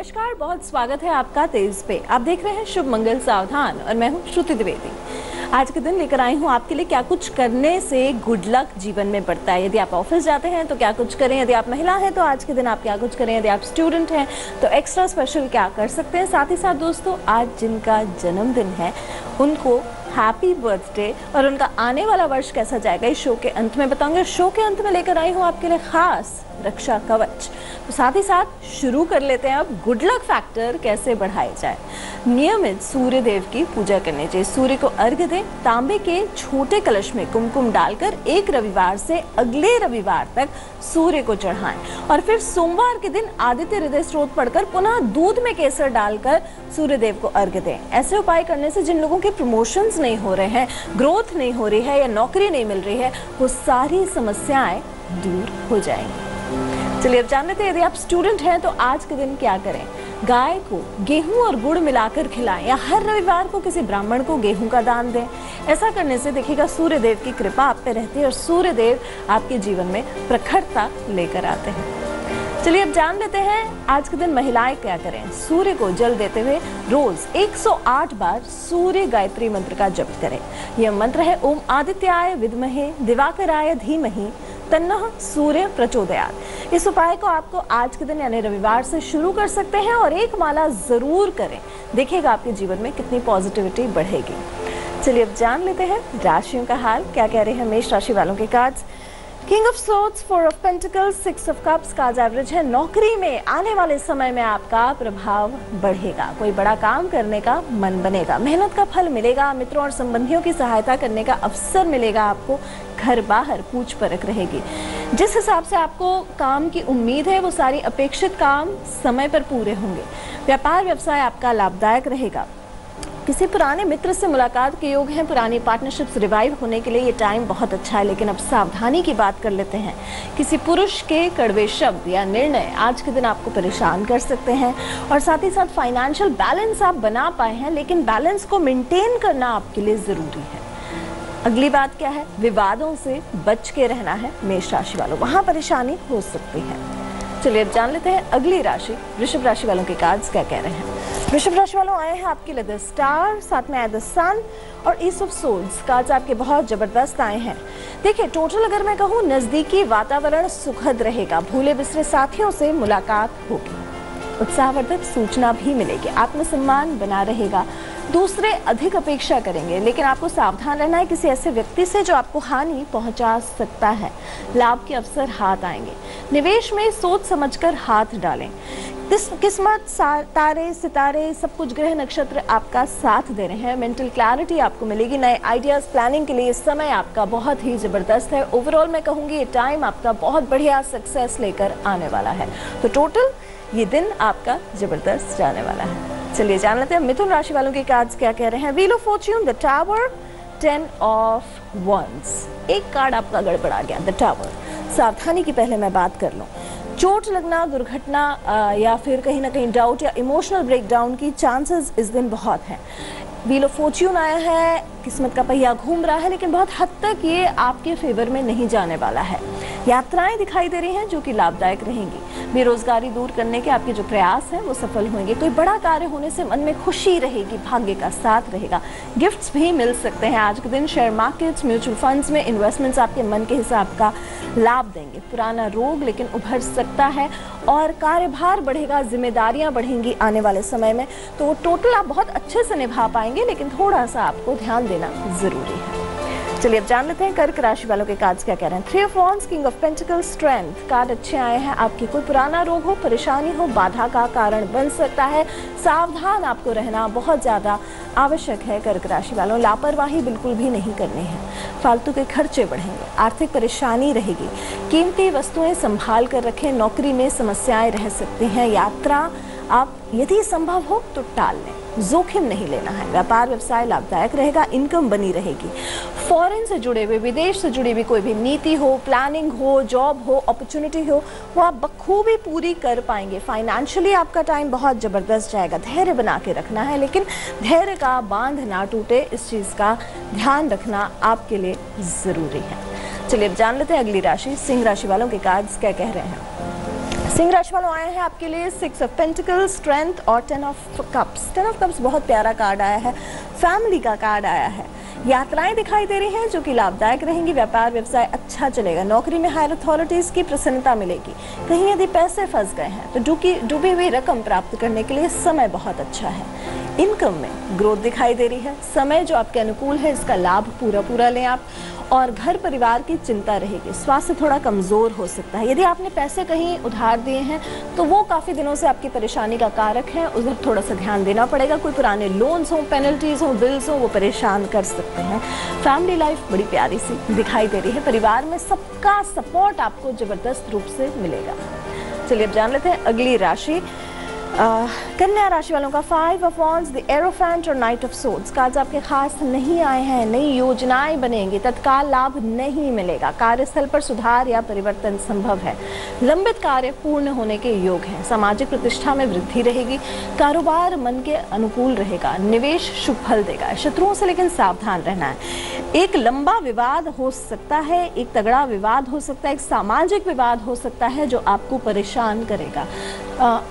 नमस्कार, बहुत स्वागत है आपका तेज पे। आप देख रहे हैं शुभ मंगल सावधान और मैं हूं श्रुति द्विवेदी। आज के दिन लेकर आई हूं आपके लिए क्या कुछ करने से गुड लक जीवन में बढ़ता है। यदि आप ऑफिस जाते हैं तो क्या कुछ करें, यदि आप महिला हैं तो आज के दिन आप क्या कुछ करें, यदि आप स्टूडेंट हैं तो एक्स्ट्रा स्पेशल क्या कर सकते हैं। साथ ही साथ दोस्तों, आज जिनका जन्मदिन है उनको हैप्पी बर्थडे और उनका आने वाला वर्ष कैसा जाएगा इस शो के अंत में बताऊंगी। शो के अंत में लेकर आई हूँ आपके लिए खास रक्षा कवच। तो साथ ही साथ शुरू कर लेते हैं अब गुड लक फैक्टर कैसे बढ़ाए जाए। नियमित सूर्य देव की पूजा करनी चाहिए। सूर्य को अर्घ्य दें। तांबे के छोटे कलश में कुमकुम डालकर एक रविवार से अगले रविवार तक सूर्य को चढ़ाएं और फिर सोमवार के दिन आदित्य हृदय स्त्रोत पढ़कर पुनः दूध में केसर डालकर सूर्य देव को अर्घ्य दें। ऐसे उपाय करने से जिन लोगों के प्रमोशंस नहीं हो रहे हैं, ग्रोथ नहीं हो रही है या नौकरी नहीं मिल रही है, वो सारी समस्याएं दूर हो जाएंगी। चलिए अब जान लेते हैं, यदि आप स्टूडेंट हैं तो आज के दिन क्या करें। गाय को गेहूं और गुड़ मिलाकर खिलाएं या हर रविवार को किसी ब्राह्मण को गेहूं का दान दें। ऐसा करने से देखिएगा सूर्य देव की कृपा आप पे रहती है और सूर्य देव आपके जीवन में प्रखरता लेकर आते हैं। चलिए अब जान लेते हैं आज के दिन महिलाएं क्या करें। सूर्य को जल देते हुए रोज 108 बार सूर्य गायत्री मंत्र का जप करें। यह मंत्र है ओम आदित्याय विद्महे दिवाकराय धीमहि तन्नः सूर्य प्रचोदयात्। इस उपाय को आपको आज के दिन यानी रविवार से शुरू कर सकते हैं और एक माला जरूर करें। देखिएगा आपके जीवन में कितनी पॉजिटिविटी बढ़ेगी। चलिए अब जान लेते हैं राशियों का हाल क्या कह रहे हैं मेष राशि वालों के cards. King of swords, four of pentacles, six of cups का आज एवरेज है। नौकरी में आने वाले समय में आपका प्रभाव बढ़ेगा। कोई बड़ा काम करने का मन बनेगा। मेहनत का फल मिलेगा। मित्रों और संबंधियों की सहायता करने का अवसर मिलेगा आपको। घर बाहर पूछ परख रहेगी। जिस हिसाब से आपको काम की उम्मीद है वो सारी अपेक्षित काम समय पर पूरे होंगे। व्यापार व्यवसाय आपका लाभदायक रहेगा। किसी पुराने मित्र से मुलाकात के योग हैं। पुरानी पार्टनरशिप्स रिवाइव होने के लिए ये टाइम बहुत अच्छा है, लेकिन अब सावधानी की बात कर लेते हैं। किसी पुरुष के कड़वे शब्द या निर्णय आज के दिन आपको परेशान कर सकते हैं और साथ ही साथ फाइनेंशियल बैलेंस आप बना पाए हैं, लेकिन बैलेंस को मेंटेन करना आपके लिए जरूरी है। अगली बात क्या है, विवादों से बच के रहना है मेष राशि वालों, वहां परेशानी हो सकती है। चलिए अब जान लेते हैं अगली राशि वृषभ राशि वालों के कार्ड्स क्या कह रहे हैं। वृषभ राशि वालों आए हैं आपके लिए द स्टार, साथ में आए द सन और ईस ऑफ सोर्ड्स कार्ड्स आपके बहुत जबरदस्त आए हैं। देखिए टोटल अगर मैं कहूँ नजदीकी वातावरण सुखद रहेगा। भूले बिसरे साथियों से मुलाकात होगी। उत्साहवर्धक सूचना भी मिलेगी। आत्मसम्मान बना रहेगा। दूसरे अधिक अपेक्षा करेंगे, लेकिन आपको सावधान रहना है किसी ऐसे व्यक्ति से जो आपको हानि पहुंचा सकता है। लाभ के अवसर हाथ आएंगे। निवेश में सोच समझकर हाथ डालें। किस्मत, तारे सितारे सब कुछ ग्रह नक्षत्र आपका साथ दे रहे हैं। मेंटल क्लैरिटी आपको मिलेगी। नए आइडियाज प्लानिंग के लिए समय आपका बहुत ही जबरदस्त है। ओवरऑल मैं कहूँगी ये टाइम आपका बहुत बढ़िया सक्सेस लेकर आने वाला है। तो टोटल ये दिन आपका जबरदस्त जाने वाला है। चलिए जान लेते हैं मिथुन राशि वालों के कार्ड्स क्या कह रहे हैं। Wheel of fortune, the tower, 10 of wands. एक कार्ड आपका गड़बड़ा गया, द टावर। सावधानी की पहले मैं बात कर लूं। चोट लगना, दुर्घटना या फिर कहीं ना कहीं डाउट या इमोशनल ब्रेकडाउन की चांसेस इस दिन बहुत हैं। व्हील ऑफ फॉर्च्यून आया है, किस्मत का पहिया घूम रहा है, लेकिन बहुत हद तक ये आपके फेवर में नहीं जाने वाला है। यात्राएं दिखाई दे रही हैं जो कि लाभदायक रहेंगी। बेरोजगारी दूर करने के आपके जो प्रयास हैं वो सफल होंगे। कोई बड़ा कार्य होने से मन में खुशी रहेगी। भाग्य का साथ रहेगा। गिफ्ट्स भी मिल सकते हैं आज के दिन। शेयर मार्केट्स, म्यूचुअल फंड्स में इन्वेस्टमेंट्स आपके मन के हिसाब का लाभ देंगे। पुराना रोग लेकिन उभर सकता है और कार्यभार बढ़ेगा, जिम्मेदारियां बढ़ेंगी आने वाले समय में। तो टोटल आप बहुत अच्छे से निभा पाएंगे, लेकिन थोड़ा सा आपको ध्यान देना जरूरी है। चलिए अब जान लेते हैं कर्क राशि वालों के कार्ड्स क्या कह रहे हैं। 3 of wands, king of pentacles, strength card अच्छे आए हैं। आपकी कोई पुराना रोग हो, परेशानी हो, बाधा का कारण बन सकता है। सावधान आपको रहना बहुत ज्यादा आवश्यक है। कर्क राशि वालों लापरवाही बिल्कुल भी नहीं करनी है। फालतू के खर्चे बढ़ेंगे। आर्थिक परेशानी रहेगी। कीमती वस्तुएं संभाल कर रखें। नौकरी में समस्याएं रह सकती हैं। यात्रा आप यदि संभव हो तो टाल लें। जोखिम नहीं लेना है। व्यापार व्यवसाय लाभदायक रहेगा। इनकम बनी रहेगी। फॉरेन से जुड़े हुए, विदेश से जुड़ी हुई कोई भी नीति हो, प्लानिंग हो, जॉब हो, अपॉर्चुनिटी हो, वो आप बखूबी पूरी कर पाएंगे। फाइनेंशियली आपका टाइम बहुत जबरदस्त जाएगा। धैर्य बना के रखना है, लेकिन धैर्य का बांध ना टूटे, इस चीज का ध्यान रखना आपके लिए जरूरी है। चलिए अब जान लेते हैं अगली राशि सिंह राशि वालों के कार्ड्स क्या कह रहे हैं। सिंह राशि वालों आए हैं आपके लिए 6 ऑफ पेंटिकल्स, स्ट्रेंथ और 10 ऑफ कप्स। 10 ऑफ कप्स बहुत प्यारा कार्ड आया है, फैमिली का कार्ड आया है। यात्राएं दिखाई दे रही हैं जो कि लाभदायक रहेंगी। व्यापार व्यवसाय अच्छा चलेगा। नौकरी में हायर अथॉरिटीज की प्रसन्नता मिलेगी। कहीं यदि पैसे फंस गए हैं तो डूबी हुई रकम प्राप्त करने के लिए समय बहुत अच्छा है। इनकम में ग्रोथ दिखाई दे रही है। समय जो आपके अनुकूल है, इसका लाभ पूरा लें आप। और घर परिवार की चिंता रहेगी। स्वास्थ्य थोड़ा कमजोर हो सकता है। यदि आपने पैसे कहीं उधार दिए हैं तो वो काफी दिनों से आपकी परेशानी का कारक है, उधर थोड़ा सा ध्यान देना पड़ेगा। कोई पुराने लोन्स हो, पेनल्टीज हो, बिल्स हो, वो परेशान कर सकते हैं। फैमिली लाइफ बड़ी प्यारी सी दिखाई दे रही है। परिवार में सबका सपोर्ट आपको जबरदस्त रूप से मिलेगा। चलिए अब जान लेते हैं अगली राशि कन्या राशि वालों का 5 ऑफ वॉन्ड्स, द एरोफेंट और नाइट ऑफ सोर्ड्स। कार्ड्स आपके खास नहीं आए हैं। नई योजनाएं बनेंगी, तत्काल लाभ नहीं मिलेगा। कार्यस्थल पर सुधार या परिवर्तन संभव है। लंबित कार्य पूर्ण होने के योग हैं। सामाजिक प्रतिष्ठा में वृद्धि रहेगी। कारोबार मन के अनुकूल रहेगा। निवेश शुभ फल देगा। शत्रुओं से लेकिन सावधान रहना है। एक लंबा विवाद हो सकता है, एक तगड़ा विवाद हो सकता है, एक सामाजिक विवाद हो सकता है जो आपको परेशान करेगा।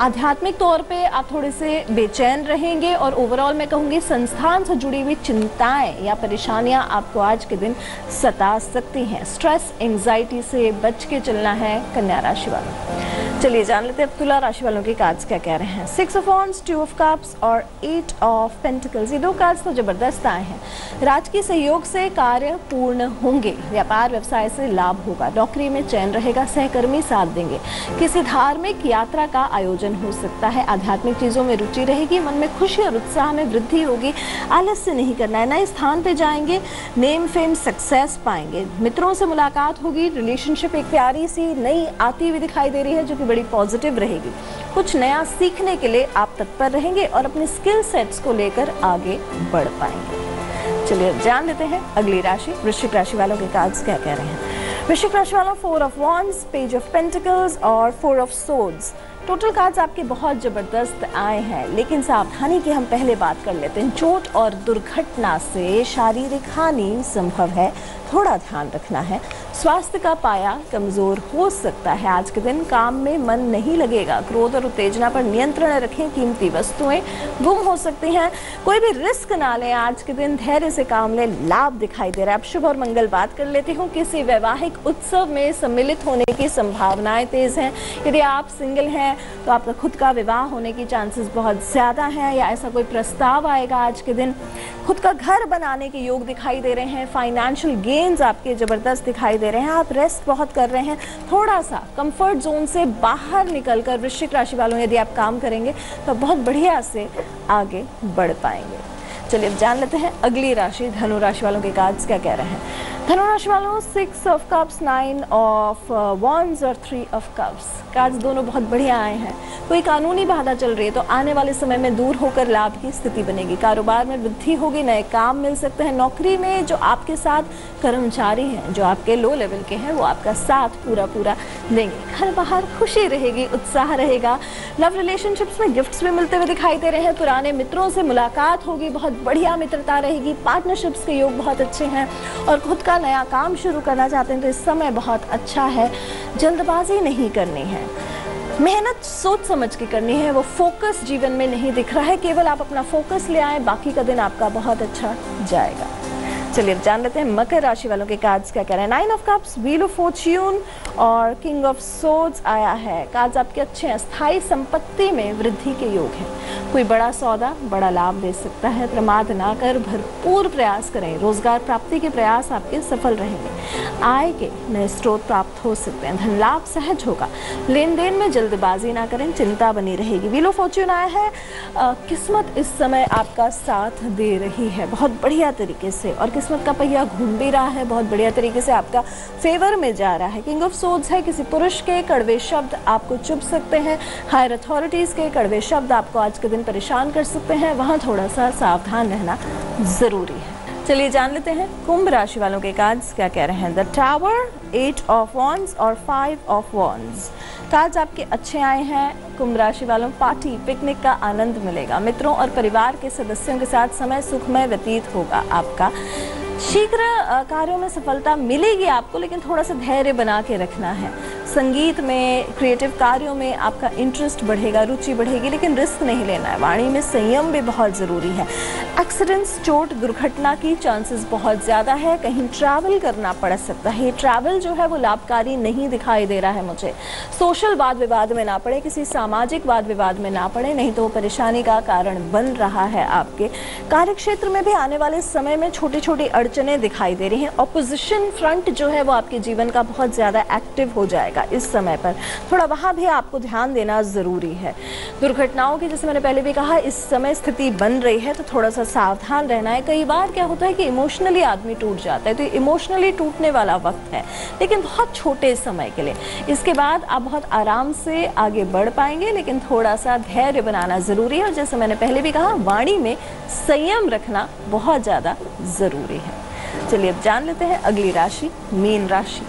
आध्यात्मिक तौर पे आप थोड़े से बेचैन रहेंगे और ओवरऑल मैं कहूँगी संस्थान से जुड़ी हुई चिंताएं या परेशानियां आपको आज के दिन सता सकती हैं। स्ट्रेस, एंजाइटी से बच के चलना है कन्या राशि वालों। चलिए जान लेते हैं अब तुला राशि वालों के कार्ड्स क्या कह रहे हैं। 6 ऑफ वॉन्ड्स, 2 ऑफ कप्स और 8 ऑफ पेंटिकल्स। ये दो कार्ड्स तो जबरदस्त आए हैं। राजकीय सहयोग से कार्य पूर्ण होंगे। व्यापार व्यवसाय से लाभ होगा। नौकरी में चैन रहेगा। सहकर्मी साथ देंगे। किसी धार्मिक यात्रा का आयोजन हो सकता है। आध्यात्मिक चीजों में रुचि रहेगी। मन में खुशी और उत्साह में वृद्धि होगी। आलस्य नहीं करना है। नए स्थान पे जाएंगे। नेम फेम सक्सेस पाएंगे। मित्रों से मुलाकात होगी। रिलेशनशिप एक प्यारी सी नई आती हुई दिखाई दे रही है जो कि बड़ी पॉजिटिव रहेगी। कुछ नया सीखने के लिए आप तत्पर रहेंगे और अपने स्किल सेट्स को लेकर आगे बढ़ पाएंगे। चलिए जान लेते हैं अगली राशि वृश्चिक राशि वालों के कार्ड्स क्या कह रहे हैं। वृश्चिक राशि वालों 4 of wands, page of pentacles और 4 ऑफ सोर्ड्स। टोटल कार्ड्स आपके बहुत जबरदस्त आए हैं, लेकिन सावधानी की हम पहले बात कर लेते हैं। चोट और दुर्घटना से शारीरिक हानि संभव है, थोड़ा ध्यान रखना है। स्वास्थ्य का पाया कमजोर हो सकता है। आज के दिन काम में मन नहीं लगेगा। क्रोध और उत्तेजना पर नियंत्रण रखें। कीमती वस्तुएं गुम हो सकती हैं। कोई भी रिस्क ना लें। आज के दिन धैर्य से काम लें। लाभ दिखाई दे रहा है। अब शुभ और मंगल बात कर लेती हूँ। किसी वैवाहिक उत्सव में सम्मिलित होने की संभावनाएं तेज हैं। यदि आप सिंगल हैं तो आपका खुद का विवाह होने की चांसेस बहुत ज्यादा हैं या ऐसा कोई प्रस्ताव आएगा आज के दिन। खुद का घर बनाने के योग दिखाई दे रहे हैं। फाइनेंशियल गेन्स आपके जबरदस्त दिखाई दे रहे हैं। आप रेस्ट बहुत कर रहे हैं। थोड़ा सा कंफर्ट जोन से बाहर निकलकर वृश्चिक राशि वालों यदि आप काम करेंगे तो बहुत बढ़िया से आगे बढ़ पाएंगे। चलिए अब जान लेते हैं अगली राशि धनु राशि वालों के कार्ड्स क्या कह रहे हैं। धनु राशि वालों 6 ऑफ कप्स, 9 ऑफ वॉन्ड्स और 3 ऑफ कप्स। कार्ड्स दोनों बहुत बढ़िया आए हैं। कोई कानूनी बाधा चल रही है तो आने वाले समय में दूर होकर लाभ की स्थिति बनेगी। कारोबार में वृद्धि होगी। नए काम मिल सकते हैं। नौकरी में जो आपके साथ कर्मचारी हैं, जो आपके लो लेवल के हैं, वो आपका साथ पूरा देंगे। घर बाहर खुशी रहेगी, उत्साह रहेगा। लव रिलेशनशिप्स में गिफ्ट्स भी मिलते हुए दिखाई दे रहे हैं। पुराने मित्रों से मुलाकात होगी। बहुत बढ़िया मित्रता रहेगी। पार्टनरशिप्स के योग बहुत अच्छे हैं और खुद का नया काम शुरू करना चाहते हैं तो इस समय बहुत अच्छा है। जल्दबाजी नहीं करनी है। मेहनत सोच समझ के करनी है। वो फोकस जीवन में नहीं दिख रहा है। केवल आप अपना फोकस ले आए, बाकी का दिन आपका बहुत अच्छा जाएगा। चलिए अब जान लेते हैं मकर राशि वालों के कार्ड्स क्या कह रहे हैं। 9 of cups, wheel of Fortune और किंग ऑफ सोर्ड्स आया है। कार्ड्स आपके अच्छे हैं। स्थायी संपत्ति में वृद्धि के योग हैं। कोई बड़ा सौदा बड़ा लाभ दे सकता है। प्रमाद ना कर भरपूर प्रयास करें। रोजगार प्राप्ति के प्रयास आपके सफल रहेंगे। आय के नए स्रोत प्राप्त हो सकते हैं। धन लाभ सहज होगा। लेन देन में जल्दबाजी ना करें, चिंता बनी रहेगी। व्हील ऑफ फॉर्च्यून आया है। किस्मत इस समय आपका साथ दे रही है बहुत बढ़िया तरीके से और किस्मत का पहिया घूम भी रहा है। बहुत बढ़िया तरीके से आपका फेवर में जा रहा है। किंग ऑफ सोर्ड्स है। किसी पुरुष के कड़वे शब्द आपको चुभ सकते हैं। हायर अथॉरिटीज के कड़वे शब्द आपको आज के दिन परेशान कर सकते हैं। वहां थोड़ा सा सावधान रहना जरूरी है। चलिए जान लेते हैं कुंभ राशि वालों के कार्ड्स क्या कह रहे हैं। द टावर, 8 ऑफ वॉन्ड्स और 5 ऑफ वॉन्ड्स। कार्ड्स आपके अच्छे आए हैं। कुंभ राशि वालों पार्टी पिकनिक का आनंद मिलेगा। मित्रों और परिवार के सदस्यों के साथ समय सुखमय व्यतीत होगा आपका। शीघ्र कार्यों में सफलता मिलेगी आपको, लेकिन थोड़ा सा धैर्य बना के रखना है। संगीत में, क्रिएटिव कार्यों में आपका इंटरेस्ट बढ़ेगा, रुचि बढ़ेगी, लेकिन रिस्क नहीं लेना है। वाणी में संयम भी बहुत ज़रूरी है। एक्सीडेंट्स, चोट, दुर्घटना की चांसेस बहुत ज़्यादा है। कहीं ट्रैवल करना पड़ सकता है। ट्रैवल जो है वो लाभकारी नहीं दिखाई दे रहा है मुझे। सोशल वाद विवाद में ना पड़े, किसी सामाजिक वाद विवाद में ना पड़े, नहीं तो वो परेशानी का कारण बन रहा है। आपके कार्यक्षेत्र में भी आने वाले समय में छोटी छोटी अड़चनें दिखाई दे रही हैं। ऑपोजिशन फ्रंट जो है वो आपके जीवन का बहुत ज़्यादा एक्टिव हो जाएगा इस समय पर, थोड़ा वहाँ भी आपको ध्यान देना ज़रूरी है। दुर्घटनाओं की, जैसे मैंने पहले भी कहा, इस समय स्थिति बन रही है तो थोड़ा सा सावधान रहना है। कई बार क्या होता है कि इमोशनली आदमी टूट जाता है, तो इमोशनली टूटने वाला वक्त है, लेकिन बहुत छोटे समय के लिए। इसके बाद आप बहुत आराम से आगे बढ़ पाएंगे, लेकिन थोड़ा सा धैर्य बनाना ज़रूरी है। और जैसे मैंने पहले भी कहा, वाणी में संयम रखना बहुत ज़्यादा ज़रूरी है। चलिए अब जान लेते हैं अगली राशि, मीन राशि।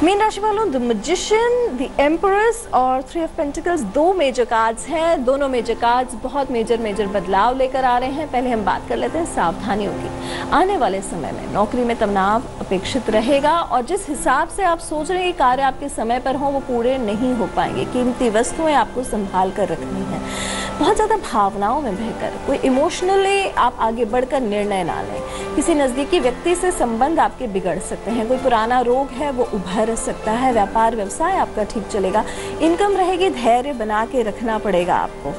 मीन राशि वालों, द मैजिशियन, द एम्परर्स और 3 ऑफ पेंटिकल्स 2 मेजर कार्ड्स हैं। दोनों मेजर कार्ड्स बहुत मेजर बदलाव लेकर आ रहे हैं। पहले हम बात कर लेते हैं सावधानियों की। आने वाले समय में नौकरी में तनाव अपेक्षित रहेगा और जिस हिसाब से आप सोच रहे हैं कि कार्य आपके समय पर हो वो पूरे नहीं हो पाएंगे। कीमती वस्तुएं आपको संभाल कर रखनी है। बहुत ज़्यादा भावनाओं में बहकर, कोई इमोशनली आप आगे बढ़कर निर्णय ना लें। किसी नज़दीकी व्यक्ति से संबंध आपके बिगड़ सकते हैं। कोई पुराना रोग है वो उभर सकता है। व्यापार व्यवसाय आपका ठीक चलेगा। इनकम रहेगी, धैर्य बना के रखना पड़ेगा आपको।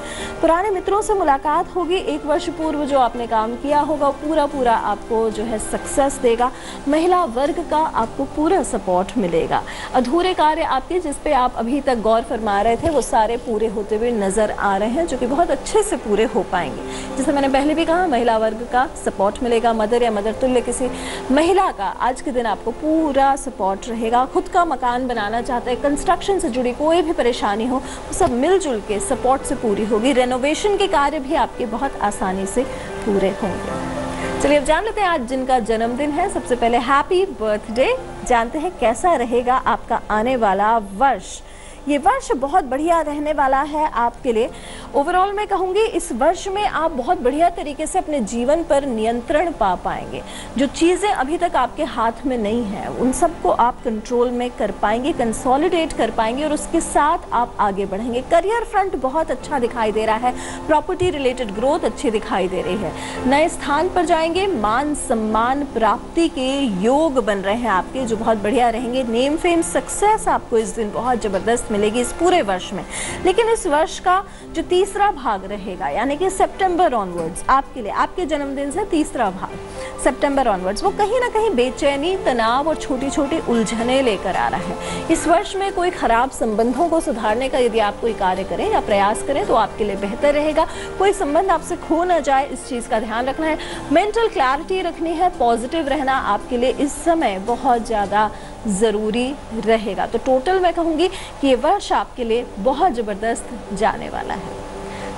पुराने मित्रों से मुलाकात होगी। 1 वर्ष पूर्व जो आपने काम किया होगा पूरा आपको जो है सक्सेस देगा। महिला वर्ग का आपको पूरा सपोर्ट मिलेगा। अधूरे कार्य आपके, जिस पे आप अभी तक गौर फरमा रहे थे, वो सारे पूरे होते हुए नजर आ रहे हैं, जो कि बहुत अच्छे से पूरे हो पाएंगे। जैसे मैंने पहले भी कहा, महिला वर्ग का सपोर्ट मिलेगा। मदर या मदर तुल्य किसी महिला का आज के दिन आपको पूरा सपोर्ट रहेगा। खुद का मकान बनाना चाहते हैं, कंस्ट्रक्शन से जुड़ी कोई भी परेशानी हो, वो सब मिलजुल के सपोर्ट से पूरी होगी। रेनोवेशन के कार्य भी आपके बहुत आसानी से पूरे होंगे। चलिए अब जान लेते हैं आज जिनका जन्मदिन है। सबसे पहले हैप्पी बर्थडे। जानते हैं कैसा रहेगा आपका आने वाला वर्ष। ये वर्ष बहुत बढ़िया रहने वाला है आपके लिए। ओवरऑल मैं कहूँगी इस वर्ष में आप बहुत बढ़िया तरीके से अपने जीवन पर नियंत्रण पा पाएंगे। जो चीज़ें अभी तक आपके हाथ में नहीं है उन सबको आप कंट्रोल में कर पाएंगे, कंसोलिडेट कर पाएंगे और उसके साथ आप आगे बढ़ेंगे। करियर फ्रंट बहुत अच्छा दिखाई दे रहा है। प्रॉपर्टी रिलेटेड ग्रोथ अच्छी दिखाई दे रही है। नए स्थान पर जाएंगे। मान सम्मान प्राप्ति के योग बन रहे हैं आपके, जो बहुत बढ़िया रहेंगे। नेम फेम सक्सेस आपको इस दिन बहुत ज़बरदस्त मिलेगी इस पूरे वर्ष में। लेकिन इस वर्ष का जो तीसरा भाग रहेगा, यानी कि सितंबर ऑनवर्ड्स आपके लिए, आपके जन्मदिन से तीसरा भाग सितंबर ऑनवर्ड्स, वो कहीं ना कहीं बेचैनी, तनाव और छोटी छोटी उलझने लेकर आ रहा है। इस वर्ष में कोई खराब संबंधों को सुधारने का यदि आप कोई कार्य करें या प्रयास करें तो आपके लिए बेहतर रहेगा। कोई संबंध आपसे खो ना जाए, इस चीज़ का ध्यान रखना है। मेंटल क्लैरिटी रखनी है। पॉजिटिव रहना आपके लिए इस समय बहुत ज़्यादा ज़रूरी रहेगा। तो टोटल मैं कहूँगी कि ये वर्ष आपके लिए बहुत ज़बरदस्त जाने वाला है।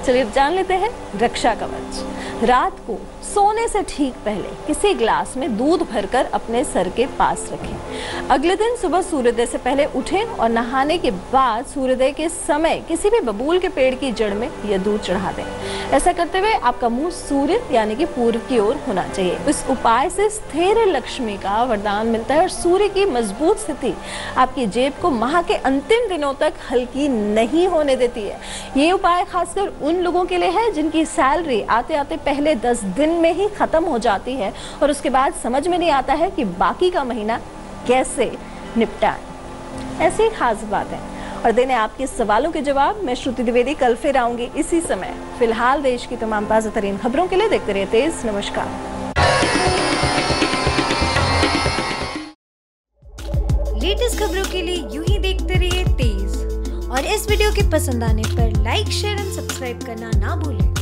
चलिए अब जान लेते हैं रक्षा कवच। रात को सोने से ठीक पहले किसी ग्लास में दूध भरकर अपने सर के पास रखें। अगले दिन सुबह सूर्योदय से पहले उठें और नहाने के बाद सूर्योदय के समय किसी भी बबूल के पेड़ की जड़ में यह दूध चढ़ा दें। ऐसा करते हुए आपका मुंह सूर्य यानी कि पूर्व की ओर होना चाहिए। इस उपाय से स्थिर लक्ष्मी का वरदान मिलता है और सूर्य की मजबूत स्थिति आपकी जेब को माह के अंतिम दिनों तक हल्की नहीं होने देती है। ये उपाय खासकर उन लोगों के लिए है जिनकी सैलरी आते आते पहले 10 दिन में ही खत्म हो जाती है और उसके बाद समझ में नहीं आता है कि बाकी का महीना कैसे निपटाएं। ऐसी खास बात है। और देने आपके सवालों के जवाब मैं श्रुति द्विवेदी कल फिर आऊंगी इसी समय। फिलहाल देश की तमाम ताज़ा तरीन खबरों के लिए देखते रहिए तेज। नमस्कार। लेटेस्ट खबरों के लिए यूं ही देखते रहिए तेज और इस वीडियो के पसंद आने पर लाइक, शेयर एंड सब्सक्राइब करना ना भूलें।